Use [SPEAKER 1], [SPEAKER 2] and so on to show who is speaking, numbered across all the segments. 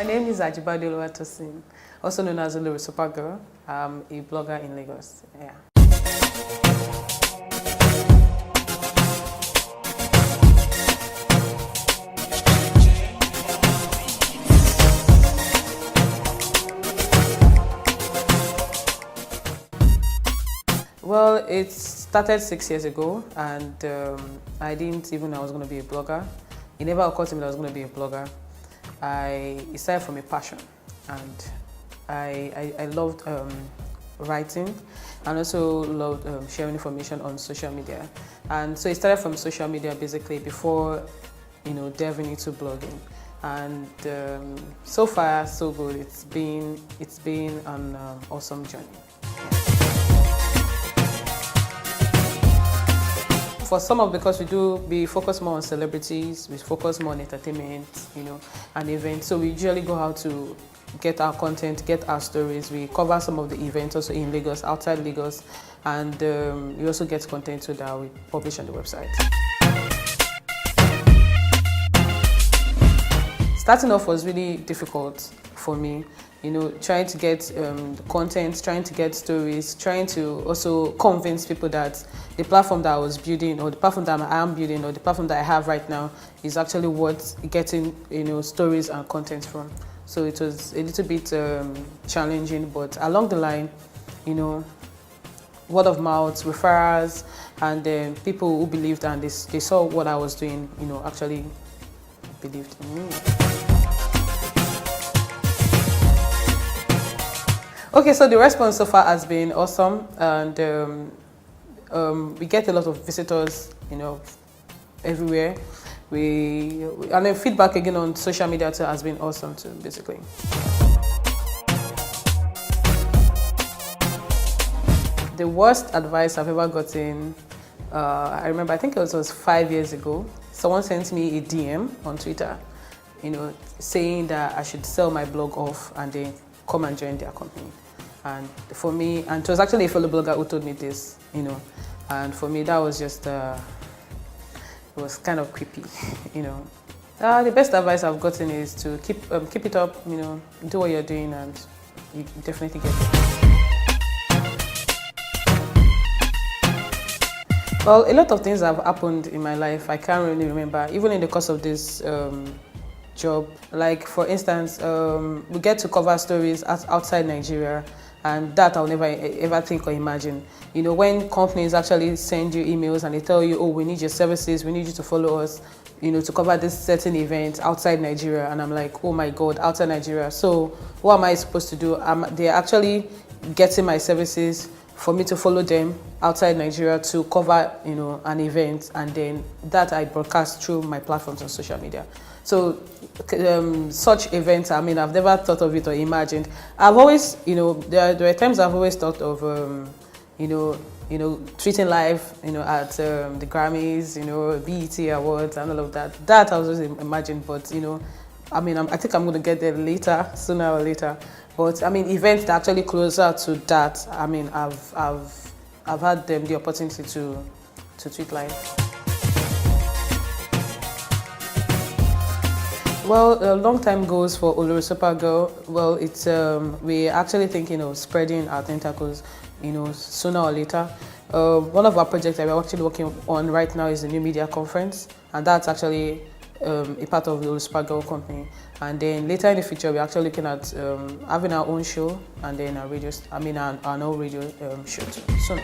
[SPEAKER 1] My name is Ajibade Oluwatosin, also known as Olori Supergirl. I'm a blogger in Lagos. Yeah. Well, it started 6 years ago, and I didn't even know I was going to be a blogger. It never occurred to me that I was going to be a blogger. It started from a passion, and I loved writing, and also loved sharing information on social media. And so it started from social media basically before, delving into blogging. And so far so good. It's been an awesome journey. For some of, because we focus more on celebrities, we focus more on entertainment, and events. So we usually go out to get our content, get our stories. We cover some of the events also in Lagos, outside Lagos, and we also get content so that we publish on the website. Starting off was really difficult for me. Trying to get content, trying to get stories, trying to also convince people that the platform that I was building, or the platform that I am building, or the platform that I have right now is actually worth getting, stories and content from. So it was a little bit challenging, but along the line, word of mouth, referrals, and then people who believed and they saw what I was doing, actually believed in me. Okay, so the response so far has been awesome, and we get a lot of visitors, everywhere. And then feedback again on social media too has been awesome too, basically. The worst advice I've ever gotten, I remember, I think it was 5 years ago. Someone sent me a DM on Twitter, saying that I should sell my blog off and then come and join their company. And for me, and it was actually a fellow blogger who told me this, and for me that was just, it was kind of creepy, The best advice I've gotten is to keep it up, do what you're doing, and you definitely get it. Well, a lot of things have happened in my life. I can't really remember, even in the course of this job. Like, for instance, we get to cover stories outside Nigeria, and that I'll never ever think or imagine. When companies actually send you emails and they tell you, oh, we need your services, we need you to follow us, to cover this certain event outside Nigeria, and I'm like, oh my God, outside Nigeria. So what am I supposed to do? They're actually getting my services for me to follow them outside Nigeria to cover, an event, and then that I broadcast through my platforms on social media. So such events, I've never thought of it or imagined. I've always, there are times I've always thought of, tweeting live, at the Grammys, BET Awards and all of that. That I was always imagined, but, I think I'm going to get there later, sooner or later. But, events that actually closer to that, I've had the opportunity to tweet live. Well, long-time goals for Olori Supergirl. Well, it's we're actually thinking of spreading our tentacles, sooner or later. One of our projects that we're actually working on right now is the New Media Conference, and that's actually a part of the Olori Supergirl company. And then later in the future, we're actually looking at having our own show, and then our radio, our own radio show too soon.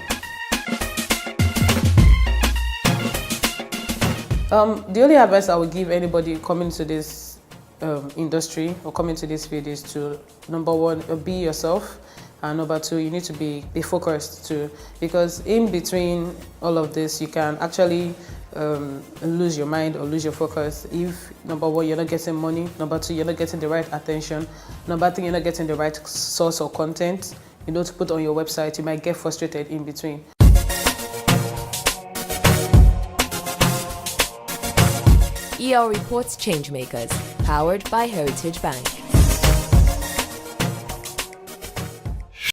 [SPEAKER 1] The only advice I would give anybody coming to this industry or coming to this field is to, number one, be yourself, and number two, you need to be focused too, because in between all of this, you can actually lose your mind or lose your focus if, number one, you're not getting money, number two, you're not getting the right attention, number three, you're not getting the right source or content, to put on your website. You might get frustrated in between.
[SPEAKER 2] EL Reports Changemakers, powered by Heritage Bank.